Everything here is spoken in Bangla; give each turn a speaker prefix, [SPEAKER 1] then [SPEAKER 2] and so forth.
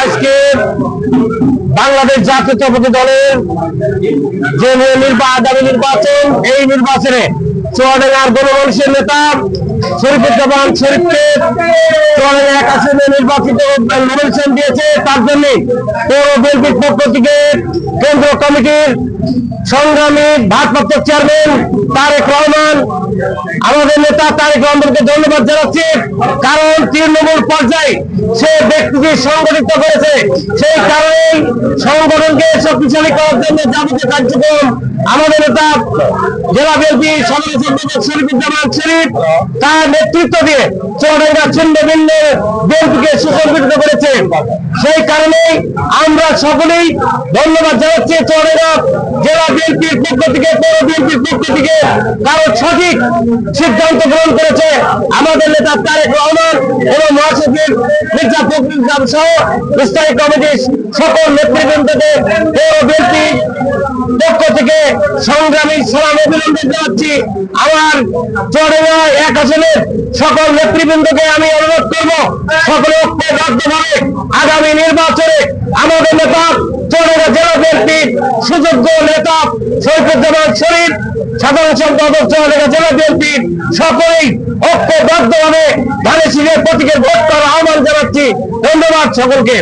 [SPEAKER 1] আজকে বাংলাদেশ জাতীয়তাবাদী দলের যে আগামী নির্বাচন, এই নির্বাচনে চুয়াডাঙ্গার গণমানুষের নেতা শরীফুজ্জামান শরীফকে চুয়াডাঙ্গা 1 আসনে নির্বাচিত নমিনেশন দিয়েছে। তার জন্য পৌর বিএনপির পক্ষ থেকে কেন্দ্র কমিটির সংগ্রামী ভারপ্রাপ্ত চেয়ারম্যান তারেক রহমান, আমাদের নেতা তারেক রহমানকে ধন্যবাদ জানাচ্ছি। কারণ তৃণমূল পর্যায়ে সে ব্যক্তিকে সংগঠিত করেছে, সেই কারণে সংগঠনকে শক্তিশালী করার জন্য যাবতীয় কার্যক্রম আমাদের নেতা জেলা বিএনপি সাধারণ সম্পাদক শরীফুজ্জামান শরীফ তার নেতৃত্ব দিয়ে চুয়াডাঙ্গা ছিন্ন ভিন্ন বিএনপিকে সুসংগঠিত করেছে। সেই কারণে আমরা সকলেই ধন্যবাদ জানাচ্ছি চুয়াডাঙ্গা জেলা বিএনপির পক্ষ থেকে, পৌর বিএনপির পক্ষ থেকে। কারণ সঠিক সিদ্ধান্ত গ্রহণ করেছে আমাদের নেতা তারেক রহমান এবং মহাসচিব মির্জা ফখরুল ইসলাম সহ স্থায়ী কমিটির সকল নেতৃবৃন্দকে পৌর বিএনপি পক্ষ থেকে সংগ্রামী সালাম অভিনন্দন জানাচ্ছি। আমার চুয়াডাঙ্গা 1 আসনের সকল নেতৃবৃন্দকে আমি অনুরোধ করব, সকলে ঐক্যবদ্ধভাবে আগামী নির্বাচনে আমাদের নেতা চুয়াডাঙ্গা জেলা বিএনপির সুযোগ্য নেতা শরীফুজ্জামান শরীফ, সাধারণ সম্পাদক চুয়াডাঙ্গা জেলা বিএনপির সকলেই ঐক্যবদ্ধভাবে ধানের শীষের প্রতীকের ভোট করার আহ্বান জানাচ্ছি। ধন্যবাদ সকলকে।